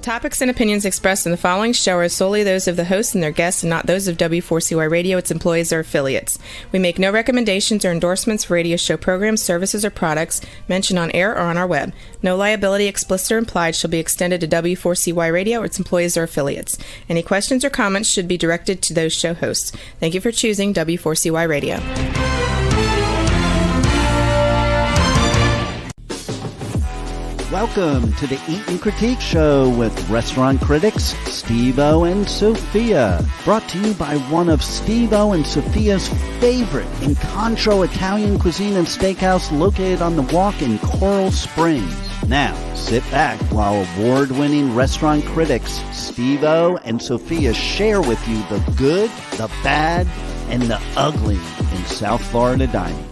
topics and opinions expressed in the following show are solely those of the hosts and their guests and not those of W4CY Radio, its employees, or affiliates. We make no recommendations or endorsements for radio show programs, services, or products mentioned on air or on our web. No liability, explicit or implied, shall be extended to W4CY Radio, its employees, or affiliates. Any questions or comments should be directed to those show hosts. Thank you for choosing W4CY Radio. Welcome to the Eat and Critique Show with restaurant critics Steve-O and Sophia. Brought to you by one of Steve-O and Sophia's favorite Incontro Italian cuisine and steakhouse located on the Walk in Coral Springs. Now, sit back while award-winning restaurant critics Steve-O and Sophia share with you the good, the bad, and the ugly in South Florida dining.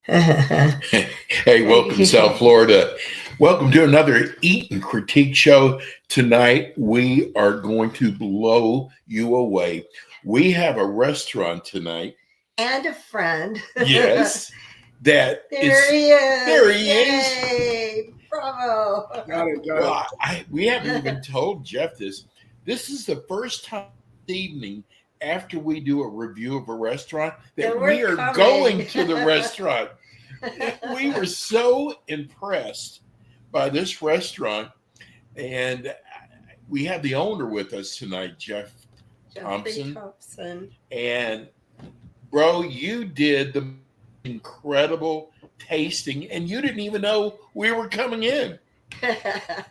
Hey, welcome to South Florida. Welcome to another Eat and Critique Show. Tonight, we are going to blow you away. We have a restaurant tonight. And a friend. Yes. There he is. There he is. Bravo. Got it. Well, we haven't even told Jeff this. This is the first time this evening after we do a review of a restaurant that we are going to the restaurant. We were so impressed by this restaurant, and we have the owner with us tonight, Jeff Thompson. And bro, you did the incredible tasting, and you didn't even know we were coming in. I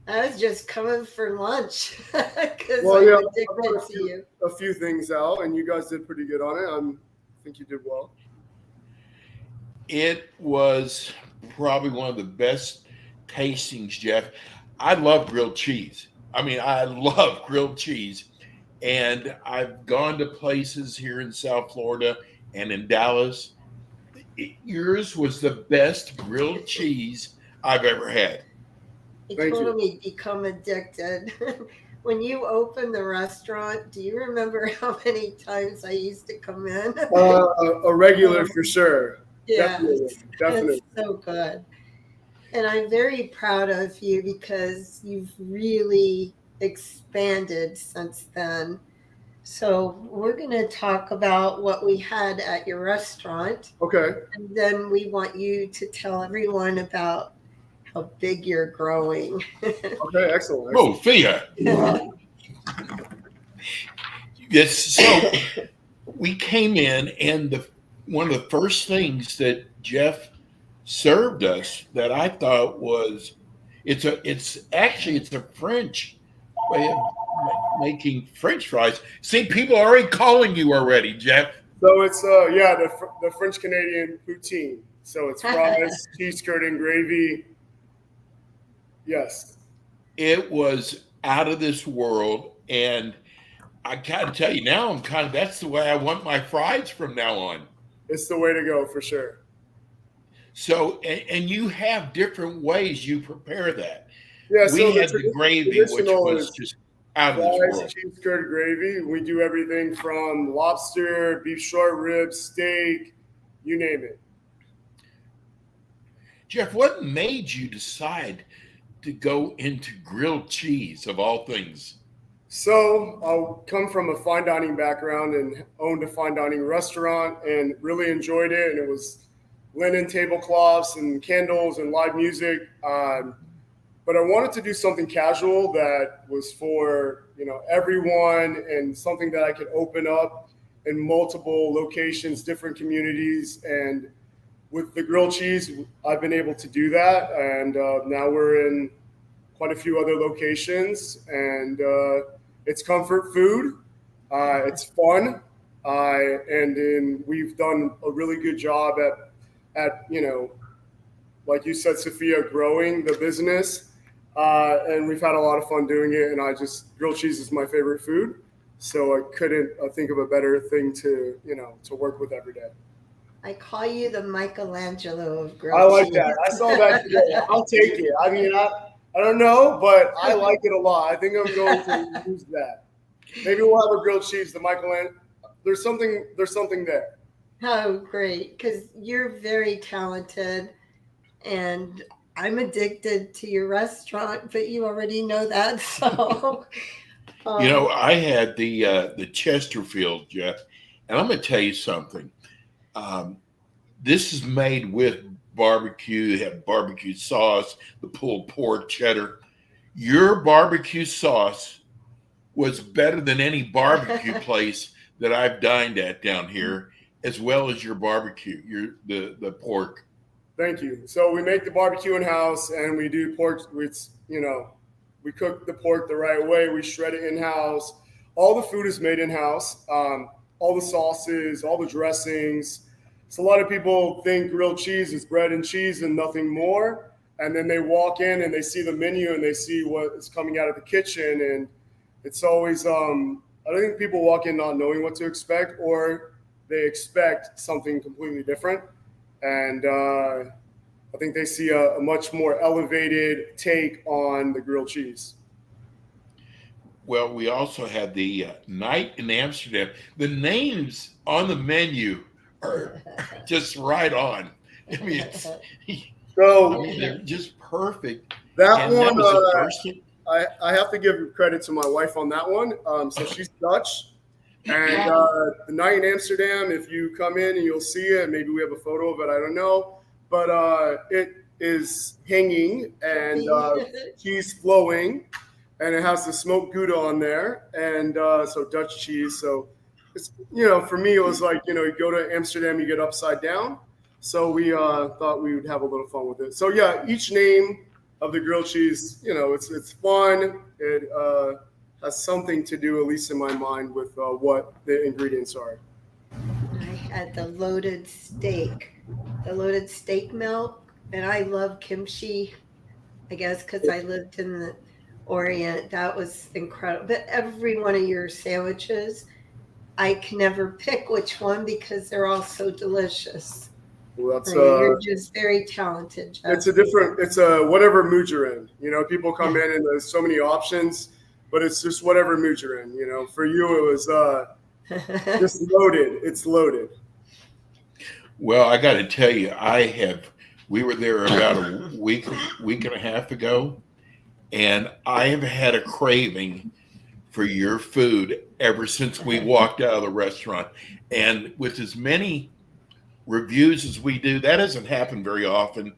was just coming for lunch because I'm addicted to you. A few things out, and you guys did pretty good on it. I think you did well. It was probably one of the best tastings, Jeff. I love grilled cheese. I love grilled cheese. And I've gone to places here in South Florida and in Dallas. Yours was the best grilled cheese I've ever had. He totally become addicted. When you opened the restaurant, do you remember how many times I used to come in? A regular for sure. Yeah, Definitely. It's so good. And I'm very proud of you because you've really expanded since then. So we're going to talk about what we had at your restaurant. Okay. And then we want you to tell everyone about how big you're growing. Okay, excellent. Oh, Fia. Yes, so we came in, and one of the first things that Jeff served us that I thought was it's a French way of making French fries. See, people are already calling you already, Jeff. So it's the French Canadian poutine. So it's fries, cheese curd, and gravy. Yes. It was out of this world, and I gotta tell you now, that's the way I want my fries from now on. It's the way to go for sure. So, and you have different ways you prepare that. Yeah, we had the gravy, which was just out of this world. Cheese curd gravy. We do everything from lobster, beef short ribs, steak, you name it. Jeff, what made you decide to go into grilled cheese of all things? So I come from a fine dining background and owned a fine dining restaurant and really enjoyed it. And it was linen tablecloths and candles and live music. But I wanted to do something casual that was for, everyone, and something that I could open up in multiple locations, different communities. And with the grilled cheese, I've been able to do that. And now we're in quite a few other locations, and it's comfort food. It's fun. And we've done a really good job at like you said, Sophia, growing the business. And we've had a lot of fun doing it. And grilled cheese is my favorite food. So I couldn't think of a better thing to work with every day. I call you the Michelangelo of grilled cheese. I like that. I saw that today. I'll take it. I don't know, but I like it a lot. I think I'm going to use that. Maybe we'll have a grilled cheese, the Michelangelo. There's something there. Oh, great. Because you're very talented. And I'm addicted to your restaurant, but you already know that. So, I had the Chesterfield, Jeff, and I'm going to tell you something. This is made with barbecue. They have barbecue sauce, the pulled pork, cheddar. Your barbecue sauce was better than any barbecue place that I've dined at down here, as well as your barbecue, the pork. Thank you. So we make the barbecue in-house, and we do pork. We cook the pork the right way. We shred it in-house. All the food is made in-house. All the sauces, all the dressings. So a lot of people think grilled cheese is bread and cheese and nothing more. And then they walk in and they see the menu and they see what is coming out of the kitchen. And it's always, I don't think people walk in not knowing what to expect, or they expect something completely different. And I think they see a much more elevated take on the grilled cheese. Well, we also had the night in Amsterdam. The names on the menu are just right on. I mean, they're just perfect. That and one, that was the first one. I have to give credit to my wife on that one. So she's Dutch. And the night in Amsterdam, if you come in and you'll see it, maybe we have a photo of it, I don't know. But it is hanging and cheese flowing, and it has the smoked Gouda on there, and so Dutch cheese. So it's, for me, it was like, you go to Amsterdam, you get upside down. So we thought we would have a little fun with it. So yeah, each name of the grilled cheese, it's fun. It has something to do, at least in my mind, with what the ingredients are. I had the loaded steak milk, and I love kimchi, I guess, because I lived in the Orient. That was incredible. But every one of your sandwiches, I can never pick which one because they're all so delicious. Well, that's you're just very talented, Jeff. It's a whatever mood you're in. People come in and there's so many options, but it's just whatever mood you're in. For you, it was just loaded. It's loaded. Well, I got to tell you, we were there about a week and a half ago, and I have had a craving for your food ever since we walked out of the restaurant. And with as many reviews as we do, that doesn't happen very often.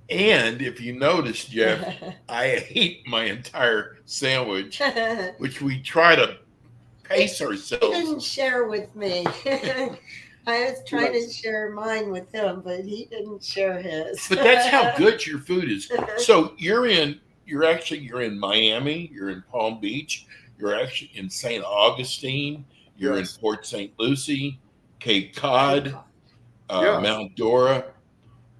And if you notice, Jeff, I ate my entire sandwich, which we try to pace ourselves. He didn't share with me. I was trying to share mine with him, but he didn't share his. But that's how good your food is. So you're in Miami, you're in Palm Beach, you're actually in St. Augustine, you're in Port St. Lucie, Cape Cod, Mount Dora.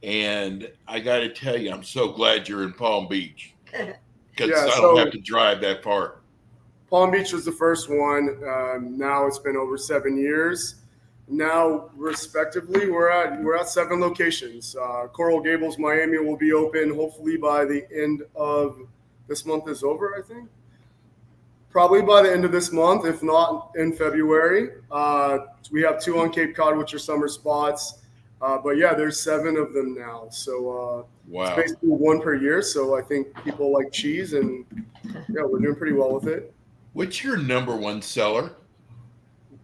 And I got to tell you, I'm so glad you're in Palm Beach because I don't have to drive that far. Palm Beach was the first one. Now it's been over 7 years. Now, respectively, we're at 7 locations. Coral Gables, Miami will be open hopefully by the end of this month is over, I think. Probably by the end of this month, if not in February. We have 2 on Cape Cod, which are summer spots. But yeah, there's 7 of them now. So wow. It's basically 1 per year. So I think people like cheese, and yeah, we're doing pretty well with it. What's your number one seller?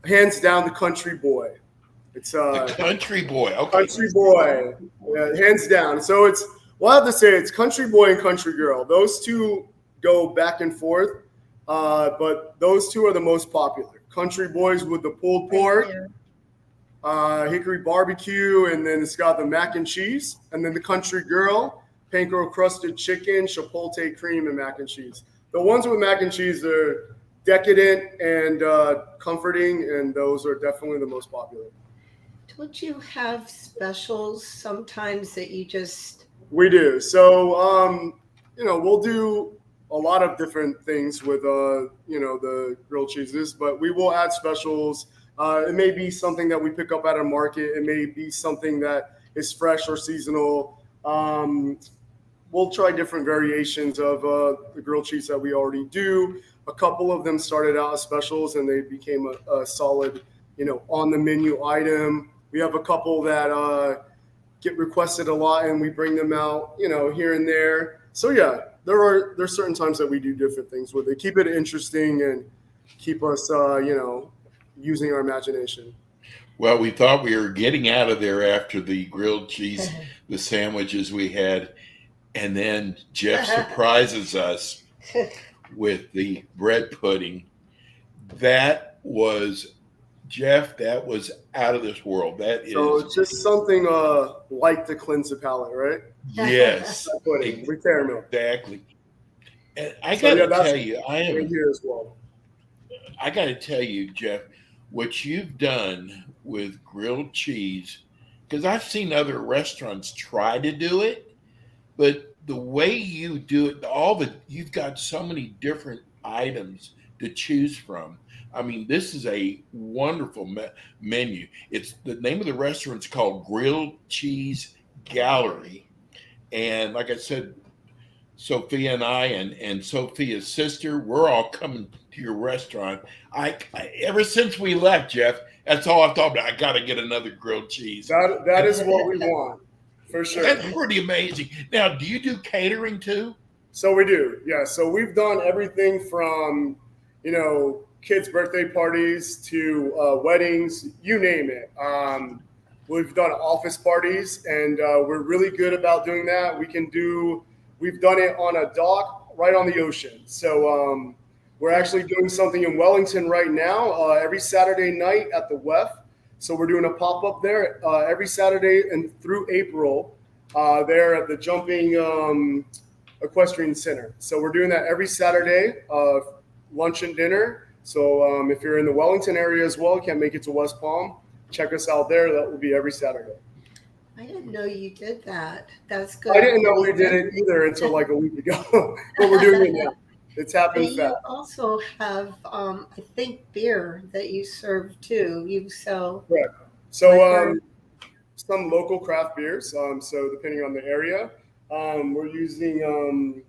Hands down, the Country Boy. It's the Country Boy. Okay. Country Boy, yeah, hands down. So we'll have to say it's Country Boy and Country Girl. Those two go back and forth, but those 2 are the most popular. Country Boys with the pulled pork, hickory barbecue, and then it's got the mac and cheese, and then the Country Girl, panko crusted chicken, chipotle cream, and mac and cheese. The ones with mac and cheese are decadent and comforting, and those are definitely the most popular. Don't you have specials sometimes that you just... We do. So, we'll do a lot of different things with, the grilled cheeses, but we will add specials. It may be something that we pick up at a market. It may be something that is fresh or seasonal. We'll try different variations of the grilled cheese that we already do. A couple of them started out as specials, and they became a solid, on the menu item. We have a couple that get requested a lot, and we bring them out, here and there. So yeah, there's certain times that we do different things with it. Keep it interesting and keep us, using our imagination. Well, we thought we were getting out of there after the grilled cheese, the sandwiches we had, and then Jeff surprises us with the bread pudding. That was, Jeff, that was out of this world. That is. So it's just something light to cleanse the palate, right? Yes. Pudding, repair milk. Exactly. And I got to tell you, here as well. I got to tell you, Jeff, what you've done with grilled cheese, because I've seen other restaurants try to do it, but the way you do it, you've got so many different items to choose from. I mean, this is a wonderful menu. It's the name of the restaurant's called Grilled Cheese Gallery. And like I said, Sophia and I and Sophia's sister, we're all coming to your restaurant. I ever since we left, Jeff, that's all I've thought about. I got to get another grilled cheese. That is what we want, for sure. That's pretty amazing. Now, do you do catering too? So we do, yeah. So we've done everything from, kids' birthday parties to weddings, you name it. We've done office parties, and we're really good about doing that. We've done it on a dock right on the ocean. So we're actually doing something in Wellington right now, every Saturday night at the WEF. So we're doing a pop-up there every Saturday and through April there at the Jumping Equestrian Center. So we're doing that every Saturday, lunch and dinner. So if you're in the Wellington area as well, can't make it to West Palm, check us out there. That will be every Saturday. I didn't know you did that. That's good. I didn't know we did it either until like a week ago, but we're doing it now. It's happening fast. You also have, I think, beer that you serve too. You sell. Correct. So some local craft beers. So depending on the area, we're using.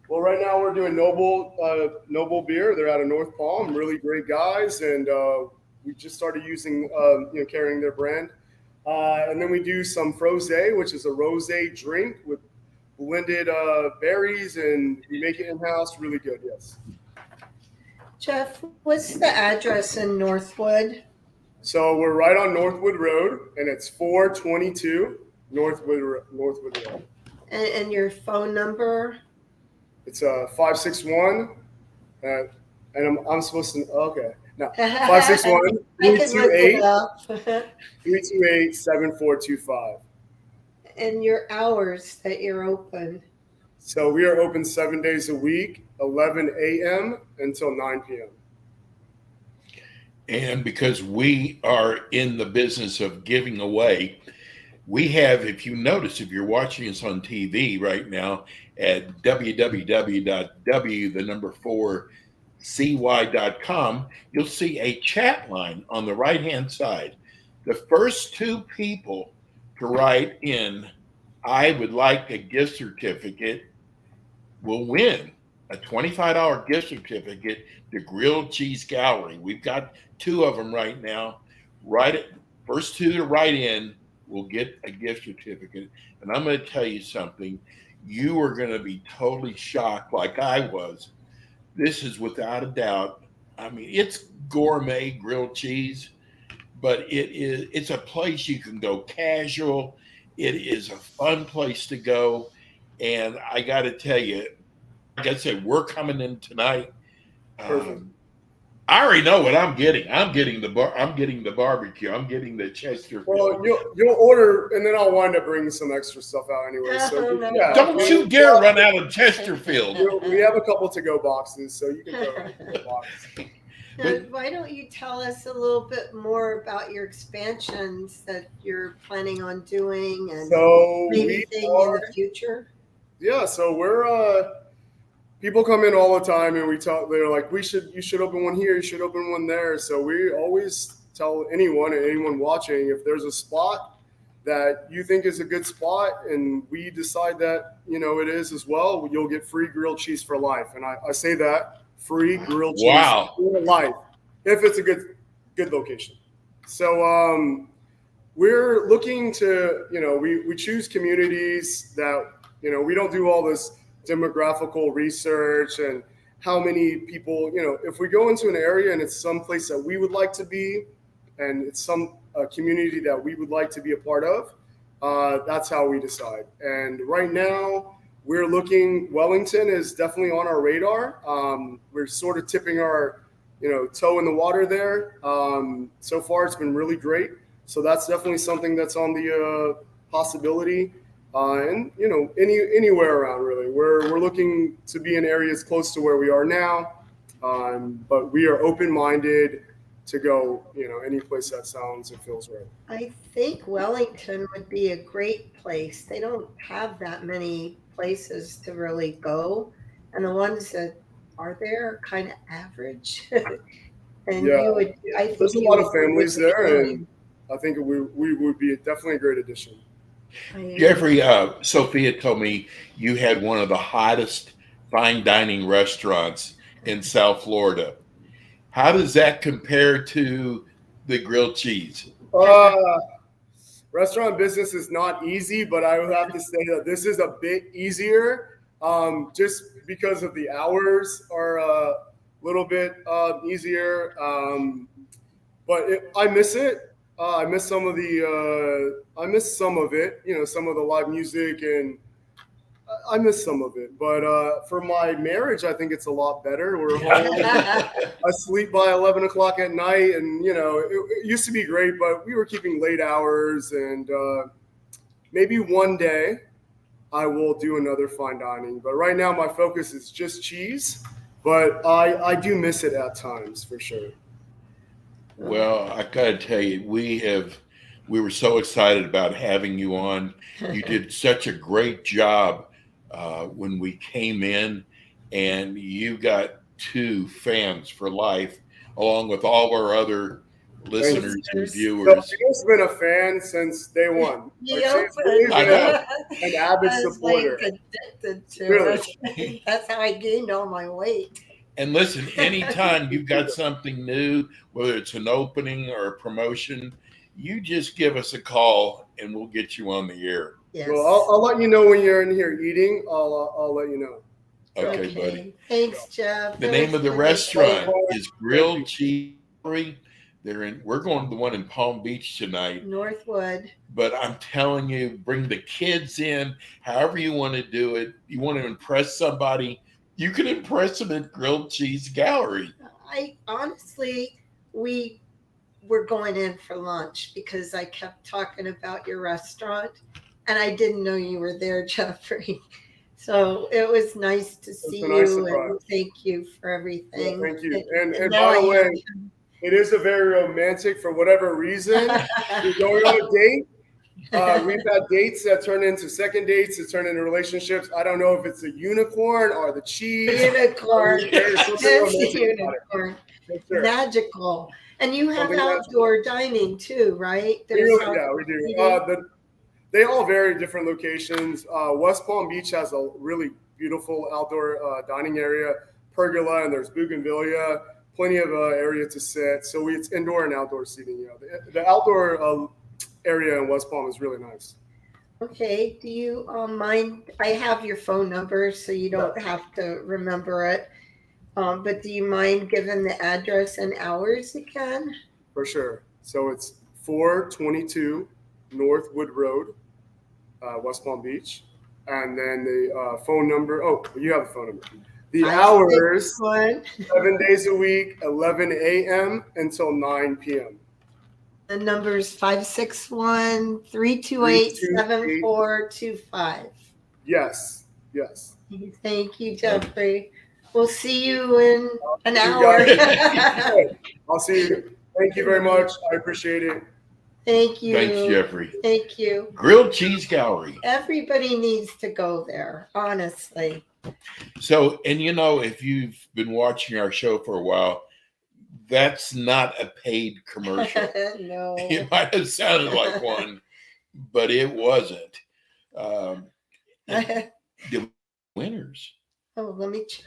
Well, right now we're doing Noble Beer. They're out of North Palm. Really great guys, and we just started using, carrying their brand. And then we do some frosé, which is a rosé drink with blended berries, and we make it in-house. Really good, yes. Jeff, what's the address in Northwood? So we're right on Northwood Road, and it's 422 Northwood Road. And your phone number? It's 561, and I'm supposed to. Okay, no, 561 328 7425. And your hours that you're open? So we are open 7 days a week, 11 a.m. until 9 p.m. And because we are in the business of giving away, we have, if you notice, if you're watching us on TV right now at www.4cy.com, you'll see a chat line on the right-hand side. The first two people to write in, I would like a gift certificate, will win a $25 gift certificate to Grilled Cheese Gallery. We've got two of them right now. First two to write in will get a gift certificate. And I'm going to tell you something. You are going to be totally shocked like I was. This is without a doubt. I mean, it's gourmet grilled cheese, but it's a place you can go casual. It is a fun place to go. And I got to tell you, like I said, we're coming in tonight. I already know what I'm getting. I'm getting the barbecue. I'm getting the Chesterfield. Well, you'll order, and then I'll wind up bringing some extra stuff out anyway. So yeah, don't you dare run out of Chesterfield. We have a couple to-go boxes, so you can throw it in the box. Now, why don't you tell us a little bit more about your expansions that you're planning on doing and anything in the future? Yeah, so we're people come in all the time and we talk. They're like, you should open one here, you should open one there. So we always tell anyone watching, if there's a spot that you think is a good spot and we decide that it is as well, you'll get free grilled cheese for life. And I say that, free grilled cheese for life if it's a good location. So we're looking to, we choose communities that, we don't do all this demographical research and how many people, if we go into an area and it's some place that we would like to be, and it's some community that we would like to be a part of, that's how we decide. And right now we're looking, Wellington is definitely on our radar. We're sort of tipping our, toe in the water there. So far it's been really great. So that's definitely something that's on the possibility. And anywhere around really, we're looking to be in areas close to where we are now, but we are open-minded to go, any place that sounds and feels right. I think Wellington would be a great place. They don't have that many places to really go, and the ones that are there are kind of average. And Yeah, I think there's a lot of families there, and I think we would be definitely a great addition. Jeffrey, Sophia told me you had one of the hottest fine dining restaurants in South Florida. How does that compare to the grilled cheese? Restaurant business is not easy, but I would have to say that this is a bit easier, just because of the hours are a little bit easier. But I miss it. I miss some of it, some of the live music, and I miss some of it. But for my marriage, I think it's a lot better. We're home. I sleep by 11 o'clock at night, and it used to be great, but we were keeping late hours. And maybe one day I will do another fine dining. But right now, my focus is just cheese. But I do miss it at times for sure. Well, I gotta tell you, we were so excited about having you on. You did such a great job when we came in, and you got 2 fans for life, along with all our other listeners and viewers. She's been a fan since day one. I know. An avid supporter. Addicted to it. That's how I gained all my weight. And listen, anytime you've got something new, whether it's an opening or a promotion, you just give us a call and we'll get you on the air. Yes. Well, I'll let you know when you're in here eating. I'll let you know. Okay, buddy. Thanks, Jeff. The name of the restaurant is Grilled Cheese Gallery. We're going to the one in Palm Beach tonight. Northwood. But I'm telling you, bring the kids in, however you want to do it. You want to impress somebody, you can impress them at Grilled Cheese Gallery. I honestly, we were going in for lunch because I kept talking about your restaurant, and I didn't know you were there, Jeffrey. So it was nice to see you, and thank you for everything. Yeah, thank you. And by the way, it is a very romantic, for whatever reason. You're going on a date. We've had dates that turn into second dates, that turn into relationships. I don't know if it's a unicorn or the cheese. Unicorn. It's unicorn. Sure. Magical. And you have outdoor dining too, right? We do. They all vary different locations. West Palm Beach has a really beautiful outdoor dining area, pergola, and there's bougainvillea, plenty of area to sit. So it's indoor and outdoor seating. The outdoor area in West Palm is really nice. Okay. Do you mind? I have your phone number, so you don't have to remember it. But do you mind giving the address and hours again? For sure. So it's 422 Northwood Road, West Palm Beach. And then the phone number. Oh, you have the phone number. The hours, 7 days a week, 11 a.m. until 9 p.m. The number is 561-328-7425. Yes. Thank you, Jeffrey. We'll see you in an hour. I'll see you. Thank you very much. I appreciate it. Thank you. Thanks, Jeffrey. Thank you. Grilled Cheese Gallery. Everybody needs to go there, honestly. So, and if you've been watching our show for a while, that's not a paid commercial. No. It might have sounded like one, but it wasn't. The winners. Oh, let me check.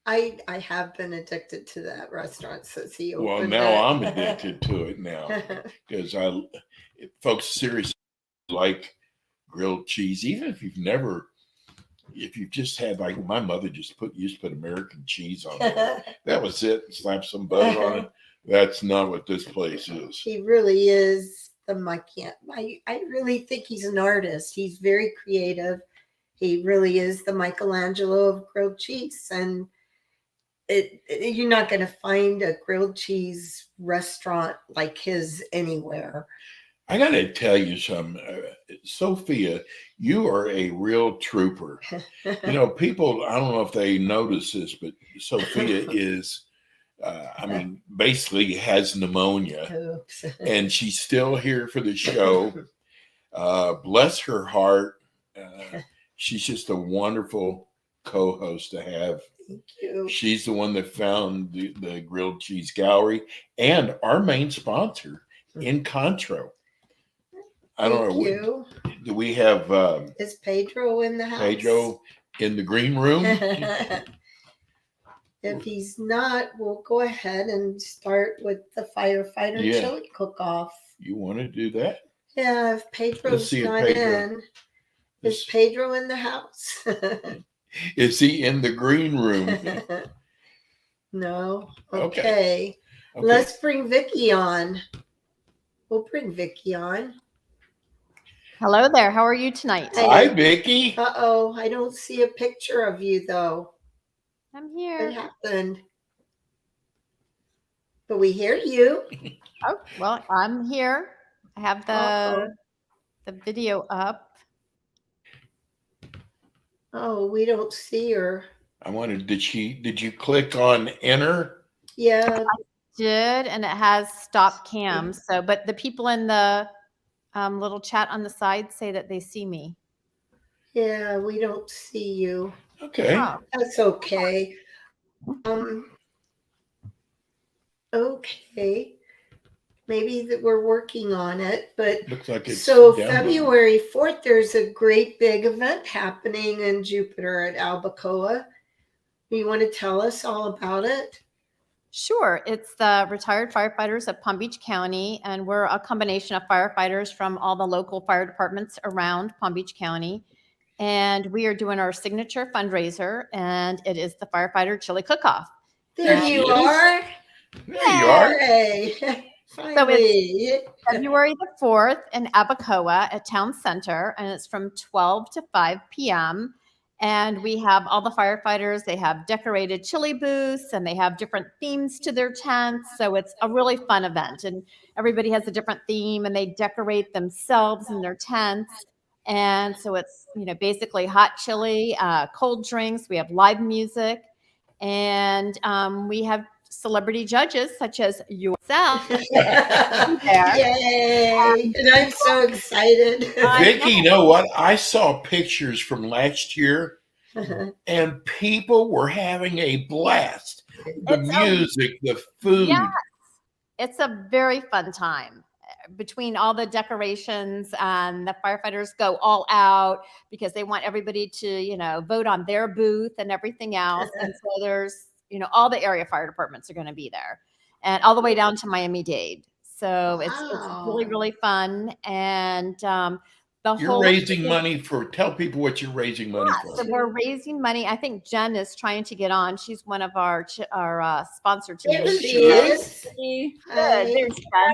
I have been addicted to that restaurant since he opened. Well, now I'm addicted to it now because folks seriously like grilled cheese, even if you've just had, like my mother used to put American cheese on it. That was it. Slap some butter on it. That's not what this place is. He really is I really think he's an artist. He's very creative. He really is the Michelangelo of grilled cheese. And you're not going to find a grilled cheese restaurant like his anywhere. I got to tell you something, Sophia, you are a real trooper. People, I don't know if they notice this, but Sophia is, basically has pneumonia. Oops. And she's still here for the show. Bless her heart. She's just a wonderful co-host to have. Thank you. She's the one that found the Grilled Cheese Gallery and our main sponsor, Encontro. I don't know. Do we have is Pedro in the house? Pedro in the green room? If he's not, we'll go ahead and start with the Firefighter Chili Cook-Off. You want to do that? Yeah, if Pedro's not in. Is Pedro in the house? Is he in the green room? No. Okay. Let's bring Vicky on. We'll bring Vicky on. Hello there. How are you tonight? Hi, Vicky. Uh-oh. I don't see a picture of you, though. I'm here. What happened? But we hear you. Oh, well, I'm here. I have the video up. Oh, we don't see her. I wondered, did you click on enter? Yeah. I did, and it has stop cam. So, but the people in the little chat on the side say that they see me. Yeah, we don't see you. Okay. Oh, that's okay. Okay. Maybe that we're working on it, but looks like it's so down. February 4th, there's a great big event happening in Jupiter at Albacoa. Do you want to tell us all about it? Sure. It's the retired firefighters of Palm Beach County, and we're a combination of firefighters from all the local fire departments around Palm Beach County. And we are doing our signature fundraiser, and it is the Firefighter Chili Cook-Off. There you are. There you are. Hey. So it's February the 4th in Abacoa at Town Center, and it's from 12 to 5 p.m. And we have all the firefighters. They have decorated chili booths, and they have different themes to their tents. So it's a really fun event, and everybody has a different theme, and they decorate themselves in their tents. And so it's, basically hot chili, cold drinks. We have live music, and we have celebrity judges such as yourself. Yay! And I'm so excited. Vicky, you know what? I saw pictures from last year, and people were having a blast. The music, the food. Yes, it's a very fun time. Between all the decorations, and the firefighters go all out because they want everybody to, vote on their booth and everything else. And so there's, all the area fire departments are going to be there, and all the way down to Miami-Dade. So it's really, really fun. And you're raising money tell people what you're raising money for. So we're raising money. I think Jen is trying to get on. She's one of our sponsor team. There she is. Good. There's Jen.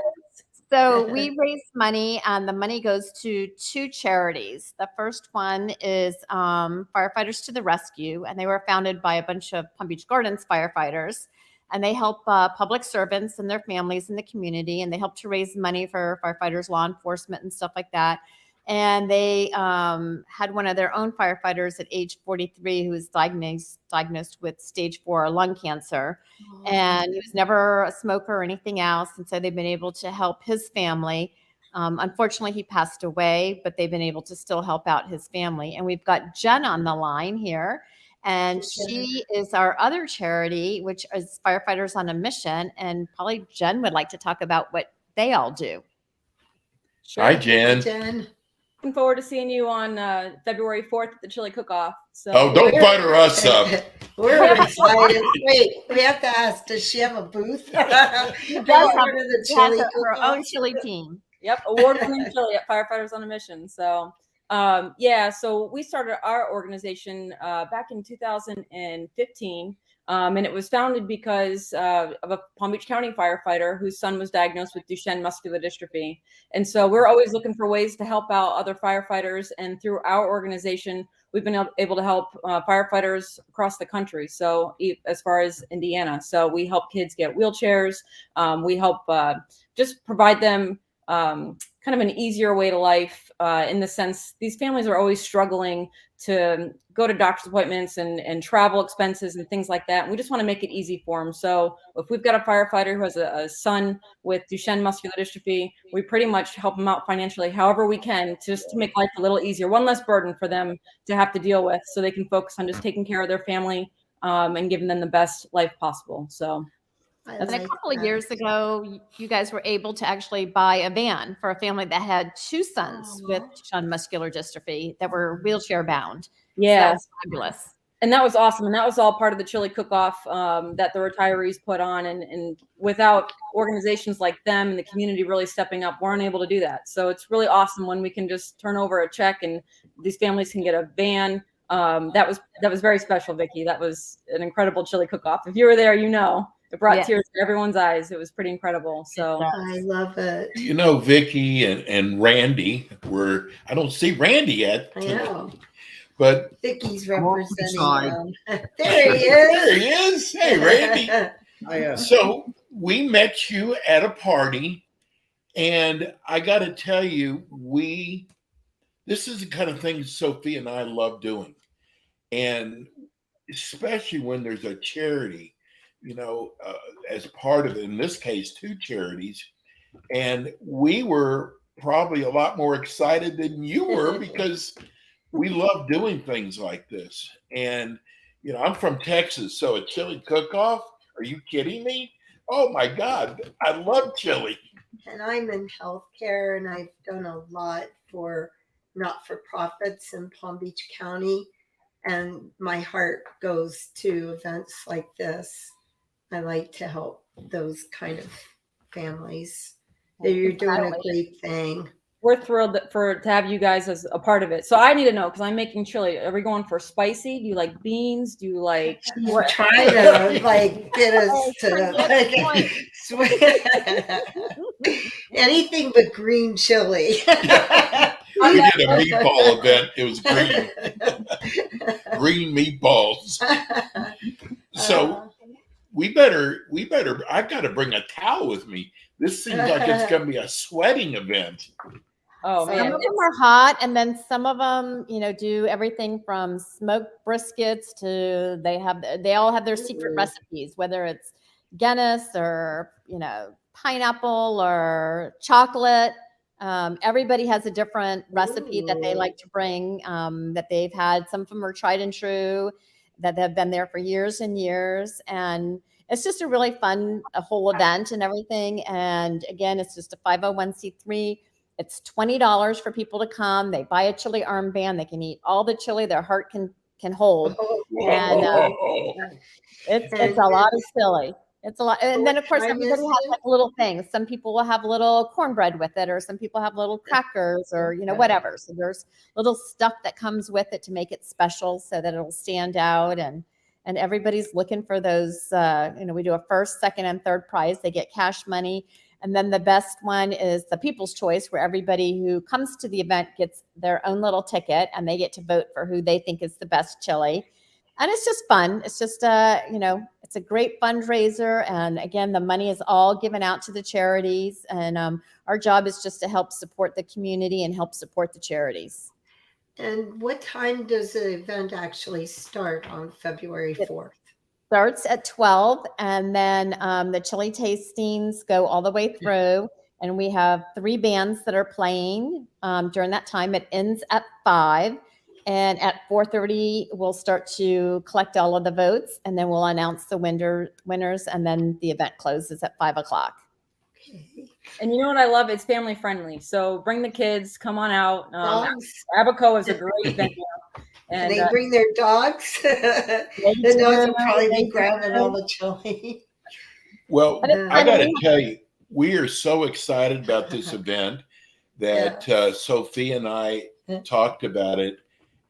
So we raise money, and the money goes to two charities. The first one is Firefighters to the Rescue, and they were founded by a bunch of Palm Beach Gardens firefighters, and they help public servants and their families in the community, and they help to raise money for firefighters, law enforcement, and stuff like that. And they had one of their own firefighters at age 43 who was diagnosed with stage 4 lung cancer. And he was never a smoker or anything else. And so they've been able to help his family. Unfortunately, he passed away, but they've been able to still help out his family. And we've got Jen on the line here. And she is our other charity, which is Firefighters on a Mission. And probably Jen would like to talk about what they all do. Sure. Hi, Jen. Hi, Jen. Looking forward to seeing you on February 4th at the Chili Cook-Off. So don't butter us up. We're excited. Wait, we have to ask, does she have a booth? She does have her own chili team. Yep, award-winning chili at Firefighters on a Mission. So, so we started our organization back in 2015, and it was founded because of a Palm Beach County firefighter whose son was diagnosed with Duchenne muscular dystrophy. And so we're always looking for ways to help out other firefighters. And through our organization, we've been able to help firefighters across the country. So as far as Indiana, so we help kids get wheelchairs. We help just provide them kind of an easier way to life in the sense these families are always struggling to go to doctor's appointments and travel expenses and things like that. And we just want to make it easy for them. So if we've got a firefighter who has a son with Duchenne muscular dystrophy, we pretty much help them out financially however we can, just to make life a little easier, one less burden for them to have to deal with, so they can focus on just taking care of their family and giving them the best life possible. So. And a couple of years ago, you guys were able to actually buy a van for a family that had two sons with Duchenne muscular dystrophy that were wheelchair bound. Yeah, so that was fabulous. And that was awesome. And that was all part of the chili cook-off that the retirees put on. And without organizations like them and the community really stepping up, we're unable to do that. So it's really awesome when we can just turn over a check and these families can get a van. That was very special, Vicki. That was an incredible chili cook-off. If you were there, you know. It brought tears to everyone's eyes. It was pretty incredible. So I love it. You know, Vicki and Randy I don't see Randy yet. I know. But Vicki's representing them. There he is. There he is. Hey, Randy. So we met you at a party, and I got to tell you, this is the kind of thing Sophia and I love doing. And especially when there's a charity, as part of it, in this case, two charities. And we were probably a lot more excited than you were because we love doing things like this. And, I'm from Texas, so a chili cook-off? Are you kidding me? Oh my God, I love chili. And I'm in healthcare, and I've done a lot for not-for-profits in Palm Beach County. And my heart goes to events like this. I like to help those kind of families. You're doing a great thing. We're thrilled to have you guys as a part of it. So I need to know, because I'm making chili. Are we going for spicy? Do you like beans? Do you like what? Try to get us to anything but green chili. We did a meatball event. It was green meatballs. So we better, I've got to bring a towel with me. This seems like it's going to be a sweating event. Oh, man. Some of them are hot, and then some of them, do everything from smoked briskets to they all have their secret recipes, whether it's Guinness or, pineapple or chocolate. Everybody has a different recipe that they like to bring, that they've had. Some of them are tried and true, that have been there for years and years. And it's just a really fun whole event and everything. And again, it's just a 501c3. It's $20 for people to come. They buy a chili armband. They can eat all the chili their heart can hold. And it's a lot of chili. It's a lot. And then, of course, everybody has like little things. Some people will have little cornbread with it, or some people have little crackers or, whatever. So there's little stuff that comes with it to make it special so that it'll stand out. And everybody's looking for those, we do a first, second, and third prize. They get cash money. And then the best one is the People's Choice, where everybody who comes to the event gets their own little ticket and they get to vote for who they think is the best chili. And it's just fun. It's just, it's a great fundraiser. And again, the money is all given out to the charities. And our job is just to help support the community and help support the charities. And what time does the event actually start on February 4th? Starts at 12, and then the chili tastings go all the way through. And we have 3 bands that are playing during that time. It ends at 5. And at 4:30, we'll start to collect all of the votes, and then we'll announce the winners, and then the event closes at 5 o'clock. Okay. And you know what I love? It's family friendly. So bring the kids, come on out. Abaco is a great venue. And they bring their dogs. The dogs will probably be grabbing all the chili. Well, I got to tell you, we are so excited about this event. that Sophia and I talked about it.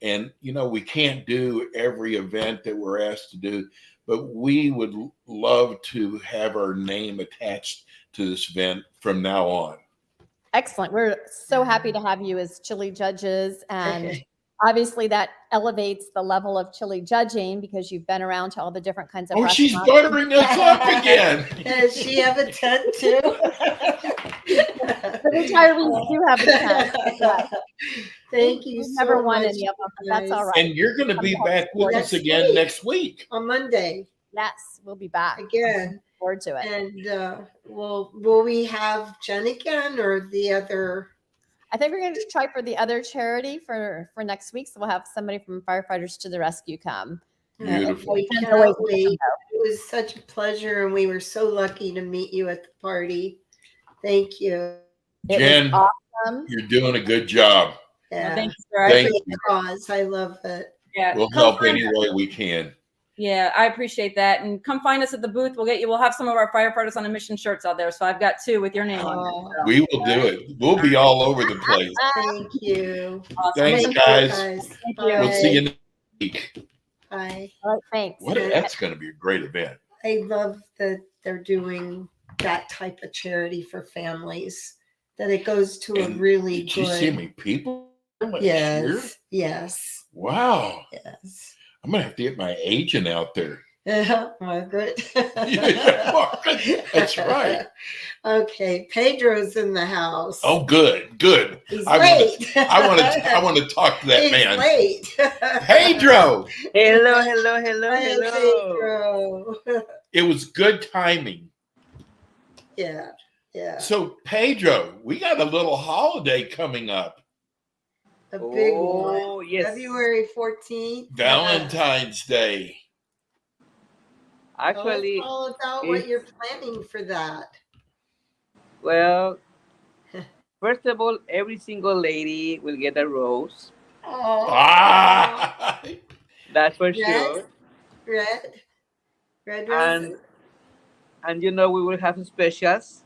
And, we can't do every event that we're asked to do, but we would love to have our name attached to this event from now on. Excellent. We're so happy to have you as chili judges. And obviously that elevates the level of chili judging because you've been around to all the different kinds of restaurants. She's buttering us up again. Does she have a tent too? The retirees do have a tent. Yes. Thank you. We've so never won much, any of them, but that's guys. all right. And you're going to be back with us again next week. On Monday. Yes, we'll be back. Again. Looking forward to it. And will we have Jen again or the other? I think we're going to try for the other charity for next week. So we'll have somebody from Firefighters to the Rescue come. Beautiful. We cannot wait. It was such a pleasure, and we were so lucky to meet you at the party. Thank you. Jen, awesome. You're doing a good job. Yeah. Thank Thank you. Cause. I love it. Yeah. We'll help any way we can. Yeah, I appreciate that. And come find us at the booth. We'll have some of our Firefighters on a Mission shirts out there. So I've got 2 with your name on it. So. We will do it. We'll be all over the place. Thank you. Awesome. Thanks, guys. Thank you. We'll see you next week. Bye. All right, thanks. That's going to be a great event. I love that they're doing that type of charity for families, that it goes to a really did good. You see me people? Yes. Here? Yes. Wow. Yes. I'm going to have to get my agent out there. Margaret. Yeah, Margaret. That's right. Okay. Pedro's in the house. Oh, good. Good. He's late. I want to talk to that He's man. Late. Pedro. Hello. Pedro. It was good timing. Yeah. Yeah. So, Pedro, we got a little holiday coming up. A big one. Yes. February 14th. Valentine's Day. Actually, tell us all about what you're planning for that. well, first of all, every single lady will get a rose. Oh. Ah. That's for Red? sure. Red roses. And we will have specials.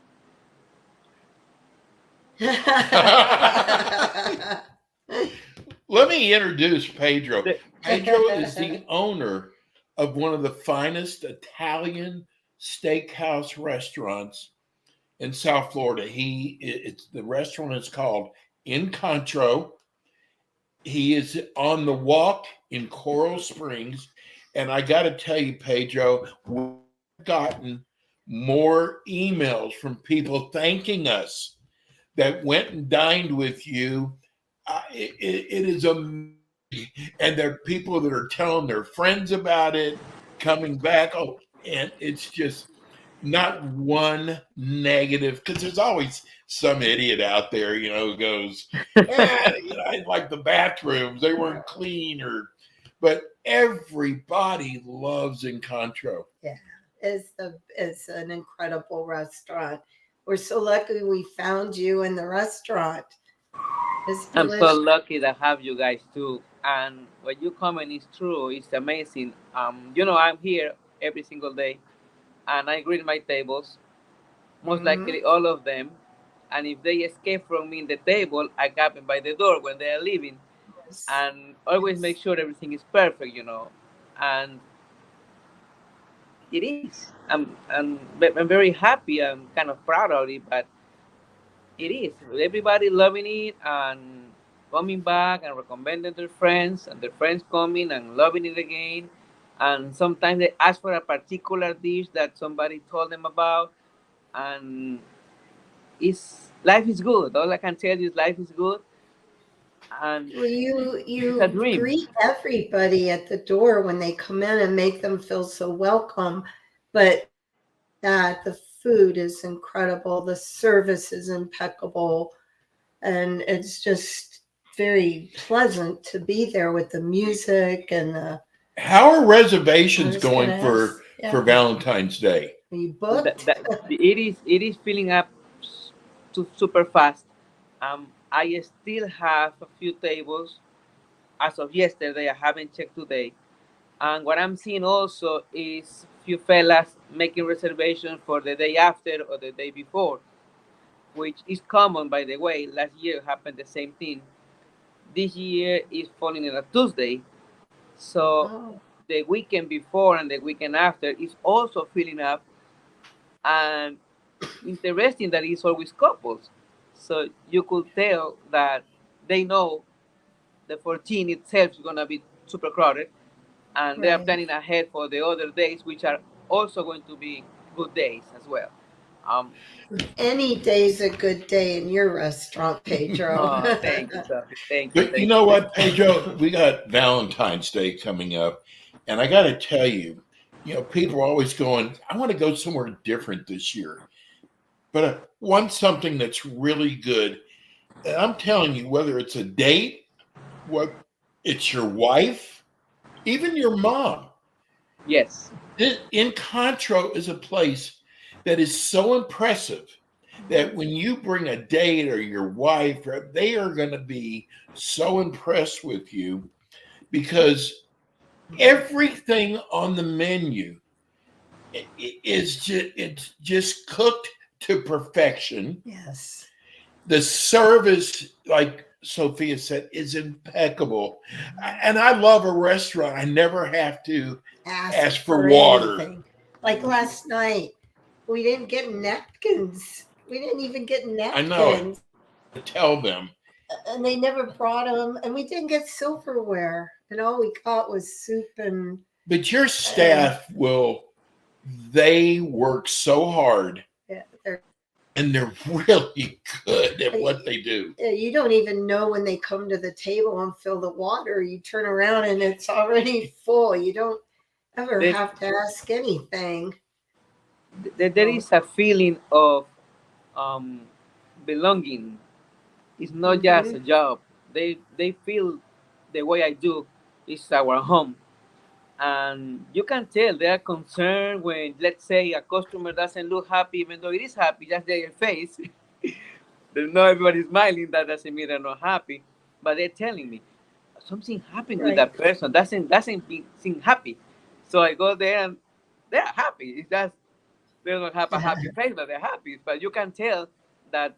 Let me introduce Pedro. Pedro is the owner of one of the finest Italian steakhouse restaurants in South Florida. The restaurant is called Encontro. He is on the walk in Coral Springs. And I got to tell you, Pedro, we've gotten more emails from people thanking us that went and dined with you. It is amazing. And there are people that are telling their friends about it, coming back. Oh, and it's just not one negative, because there's always some idiot out there, who goes, I like the bathrooms, they weren't clean, but everybody loves Encontro. Yeah, it's an incredible restaurant. We're so lucky we found you in the restaurant. I'm so lucky to have you guys too. And what you comment is true. It's amazing. I'm here every single day, and I greet my tables, most likely all of them. And if they escape from me in the table, I grab them by the door when they are leaving, and always make sure everything is perfect. And it is. I'm very happy. I'm kind of proud of it, but it is. Everybody loving it and coming back and recommending their friends, and their friends coming and loving it again. And sometimes they ask for a particular dish that somebody told them about, and life is good. All I can tell you is life is good. And you greet everybody at the door when they come in and make them feel so welcome. But the food is incredible. The service is impeccable. And it's just very pleasant to be there with the music and the. How are reservations going for Valentine's Day? Are you booked? It is filling up super fast. I still have a few tables as of yesterday. I haven't checked today. And what I'm seeing also is few fellas making reservations for the day after or the day before. which is common, by the way. Last year happened the same thing. This year is falling on a Tuesday, so Oh, the weekend before and the weekend after is also filling up. And interesting that it's always couples, so you could tell that they know the 14 itself is going to be super crowded, and they are right. planning ahead for the other days, which are also going to be good days as well. Um, Any day's a good day in your restaurant, Pedro. oh, thank you, Sophie. Thank you, But you thank know you. what, Pedro? We got Valentine's Day coming up. And I got to tell you, people are always going, I want to go somewhere different this year. But I want something that's really good. And I'm telling you, whether it's a date, what it's your wife, even your mom. Yes. Encontro is a place that is so impressive that when you bring a date or your wife, they are going to be so impressed with you because everything on the menu it's just cooked to perfection. Yes. The service, like Sophia said, is impeccable. And I love a restaurant. I never have to ask for water. Anything. Like last night, we didn't get napkins. We didn't even get I know. napkins. Tell them. And they never brought them. And we didn't get silverware. And all we got was soup and. But your staff they work so hard. Yeah, and they're really good at what they do. You don't even know when they come to the table and fill the water. You turn around and it's already full. You don't ever have to ask anything. There is a feeling of belonging. It's not just a job. They feel the way I do. It's our home. And you can tell they are concerned when, let's say, a customer doesn't look happy, even though it is happy, just their face. There's not everybody smiling. That doesn't mean they're not happy. But they're telling me something happened with that person. Doesn't seem happy. So I go there and they're happy. It's just they don't have a happy face, but they're happy. But you can tell that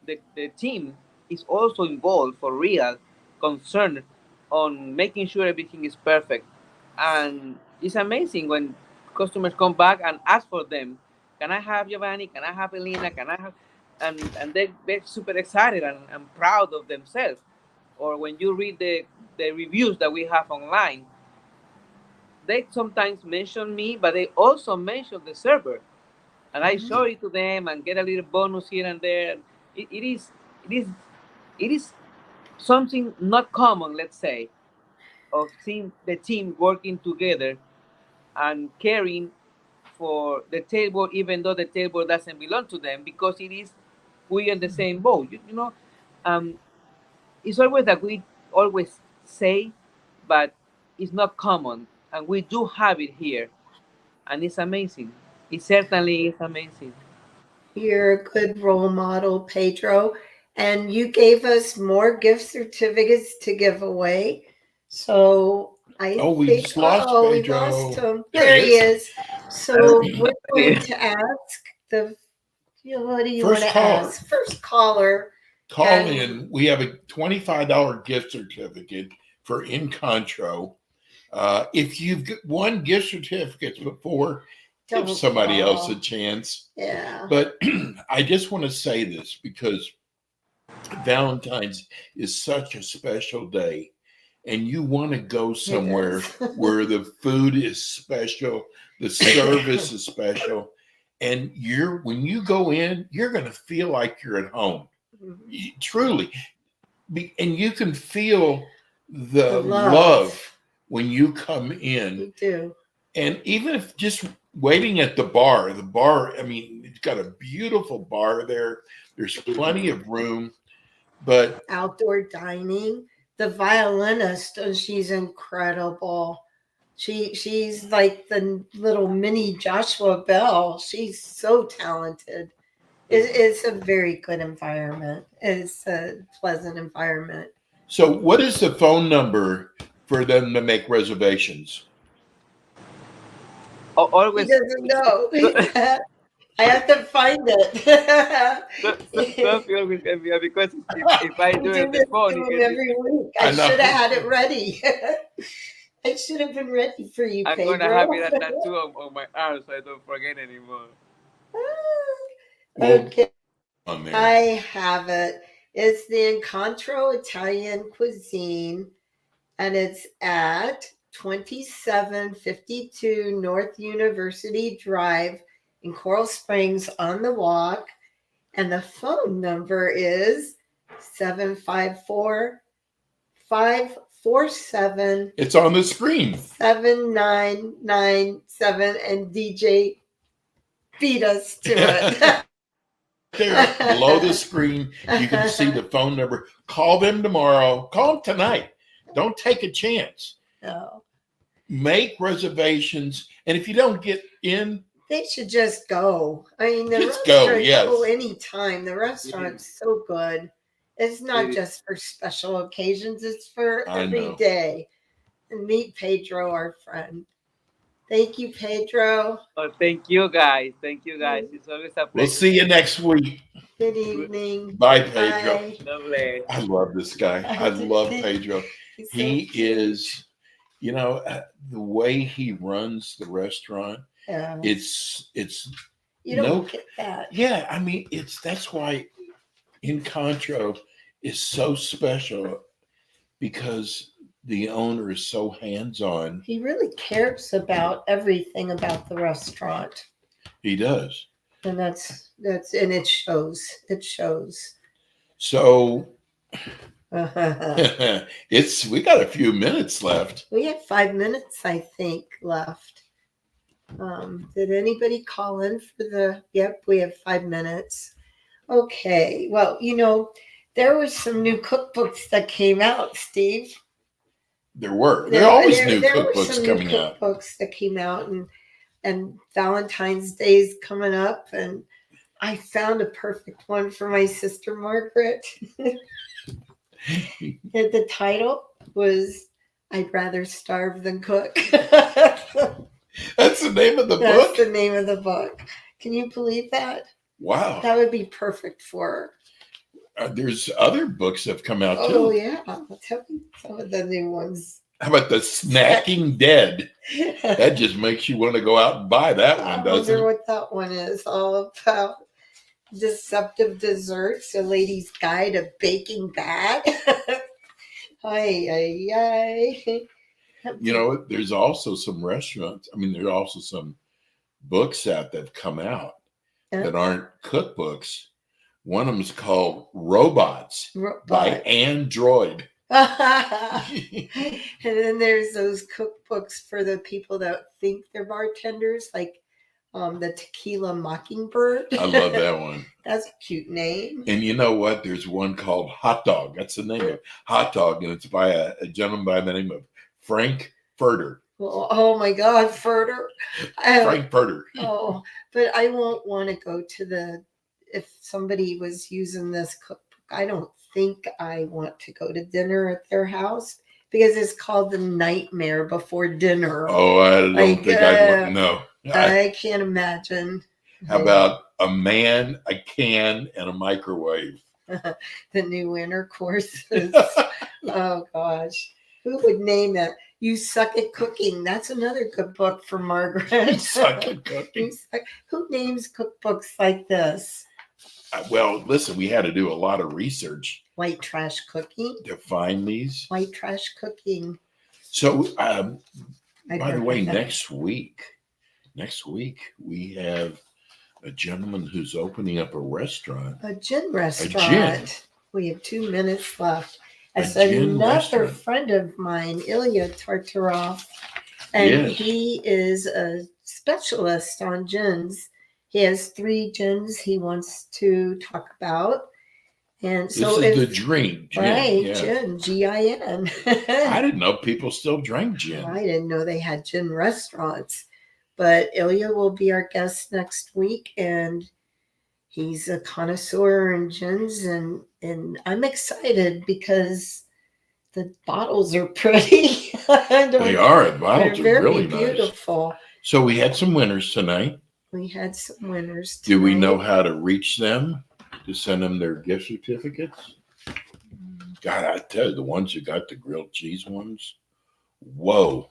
the team is also involved for real, concerned on making sure everything is perfect. And it's amazing when customers come back and ask for them. Can I have Giovanni? Can I have Elena? Can I have? And they're super excited and proud of themselves. Or when you read the reviews that we have online, they sometimes mention me, but they also mention the server. And I show it to them and get a little bonus here and there. It is something not common, let's say, of seeing the team working together and caring for the table, even though the table doesn't belong to them, because we are in the same boat. It's always that we always say, but it's not common, and we do have it here, and it's amazing. It certainly is amazing. You're a good role model, Pedro, and you gave us more gift certificates to give away. So we just lost Pedro. We lost him. There he is. So we're going to ask what do you want to ask? First caller. Call in. We have a $25 gift certificate for Encontro. If you've won gift certificates before, give somebody else a chance. Yeah. But I just want to say this because Valentine's is such a special day. And you want to go somewhere where the food is special, the service is special, and when you go in, you're going to feel like you're at home, truly. And you can feel the love when you come in. You do. And even if just waiting at the bar, I mean, it's got a beautiful bar there. There's plenty of room, but outdoor dining. The violinist, she's incredible. She's like the little mini Joshua Bell. She's so talented. It's a very good environment. It's a pleasant environment. So what is the phone number for them to make reservations? Always. He doesn't know. I have to find it. Don't feel with me because if I do it do the this phone, to it him gets every week. I I know. should have had it ready. I should have been ready for you, I'm Pedro. gonna have it a tattoo on my arm so I don't forget anymore. Well, Okay, on there. I have it. It's the Incontro Italian Cuisine, and it's at 2752 North University Drive in Coral Springs on the Walk. And the phone number is 754 547 It's on the screen. 7997, and DJ beat us to it. There, below the screen, you can see the phone number. Call them tomorrow. Call them tonight. Don't take a chance. No. Make reservations, and if you don't get in, They should just go. I mean, the Just go, restaurant, yes. go anytime. The restaurant's so good. It's not just for special occasions, it's for I every know. day. And meet Pedro, our friend. Thank you, Pedro. Oh, thank you guys. Thank you guys. It's always a pleasure. we'll see you next week. Good evening. Bye, Pedro. Bye. Lovely. I love this guy. I love Pedro. He's so He cute. is, the way he runs the restaurant. Yeah. It's You don't no- get that. yeah. I mean, that's why Incontro is so special, because the owner is so hands-on. He really cares about everything about the restaurant. He does. And that's and it shows. It shows. So We we got a few minutes left. have 5 minutes, I think, left. Did anybody call in for the? Yep, we have 5 minutes. Okay. Well, there were some new cookbooks that came out, Steve. There are always new there were cookbooks some coming new out. cookbooks that came out, and Valentine's Day's coming up, and I found a perfect one for my sister Margaret. The title was "I'd Rather Starve Than Cook." That's the name of the That's book? the name of the book. Can you believe that? Wow. That would be perfect for her. There's other books that have come out too. Oh yeah, I'll tell you some of the new ones. How about The Snacking Dead? That just makes you want to go out and buy that I one, doesn't wonder it? what that one is all about. Deceptive Desserts, a lady's guide to baking bad. Ay. There's also some restaurants. I mean, there are also some books out that have come out that aren't cookbooks. One of them is called Robots by Android. And then there's those cookbooks for the people that think they're bartenders, like the Tequila Mockingbird. I love that one. That's a cute name. And you know what? There's one called Hot Dog. That's the name of it. Hot Dog. And it's by a gentleman by the name of Frank Furter. Oh my God, Furter. Frank Furter. Oh, but I won't want to go to if somebody was using this cookbook, I don't think I want to go to dinner at their house, because it's called The Nightmare Before Dinner. Oh, I don't think I want. No. I can't imagine. How about a man, a can, and a microwave? The new winter courses. Oh gosh, who would name that? You Suck at Cooking. That's another good book for Margaret. Suck at Cooking. Who names cookbooks like this? Well, listen, we had to do a lot of research. White Trash Cooking. To find these. White Trash Cooking. So, by the way, next week we have a gentleman who's opening up a restaurant. A gin restaurant. A gin. We have 2 minutes left. A As gin another restaurant. friend of mine, Ilya Tartarov, and Yes. he is a specialist on gins. He has 3 gins he wants to talk about. And so This is the drink, gin. right, Yeah. gin, Gin. I didn't know people still drank gin. I didn't know they had gin restaurants. But Ilya will be our guest next week, and he's a connoisseur in gins, and I'm excited because the bottles are pretty. They are. The bottles They're are very really nice. beautiful. So we had some winners tonight. We had some winners. Do we know tonight. how to reach them to send them their gift certificates? God, I tell you, the ones who got the grilled cheese ones, whoa.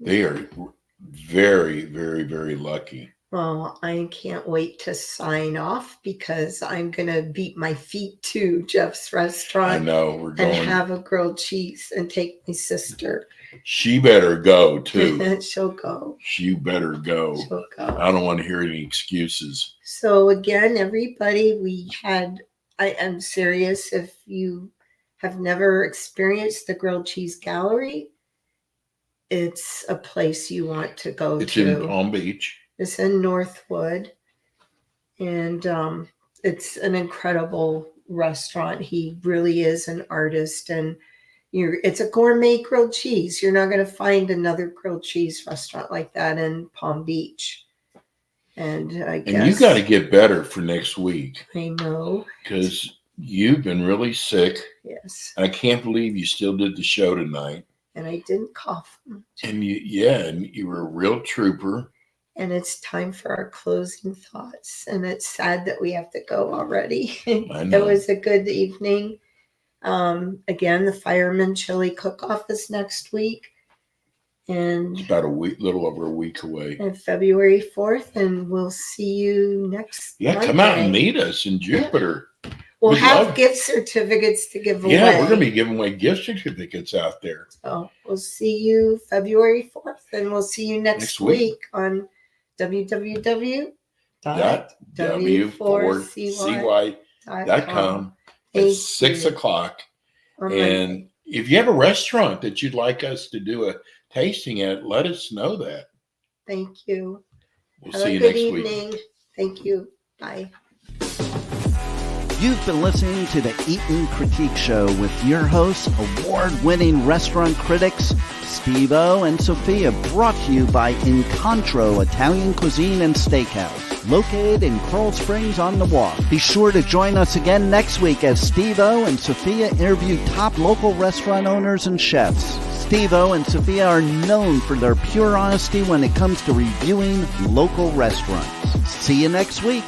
They are very, very, very lucky. Well, I can't wait to sign off because I'm going to beat my feet to Jeff's restaurant. I know, we're going. And have a grilled cheese and take my sister. She better go, too. She'll go. She better go. She'll go. I don't want to hear any excuses. So again, everybody, I am serious. If you have never experienced the Grilled Cheese Gallery, it's a place you want to go to. It's in Palm Beach. It's in Northwood. And it's an incredible restaurant. He really is an artist. And it's a gourmet grilled cheese. You're not going to find another grilled cheese restaurant like that in Palm Beach. And I guess. And you got to get better for next week. I know. Because you've been really sick. Yes. I can't believe you still did the show tonight. And I didn't cough. And you were a real trooper. And it's time for our closing thoughts. And it's sad that we have to go already. I know. It was a good evening. Again, the Fireman Chili Cookoff is next week. And it's about a week, little over a week away. And February 4th. And we'll see you next Monday. Come out and meet us in Jupiter. Yeah. We'll have gift certificates to give away. Yeah, we're going to be giving away gift certificates out there. So we'll see you February 4th. And we'll see you next week on www.w4cy.com. It's 6 o'clock. And if you have a restaurant that you'd like us to do a tasting at, let us know that. Thank you. We'll see you next week. Thank you. Bye. You've been listening to the Eaton Critique Show with your hosts, award-winning restaurant critics Steve-O and Sophia, brought to you by Incontro Italian Cuisine and Steakhouse, located in Coral Springs on the Walk. Be sure to join us again next week as Steve-O and Sophia interview top local restaurant owners and chefs. Steve-O and Sophia are known for their pure honesty when it comes to reviewing local restaurants. See you next week.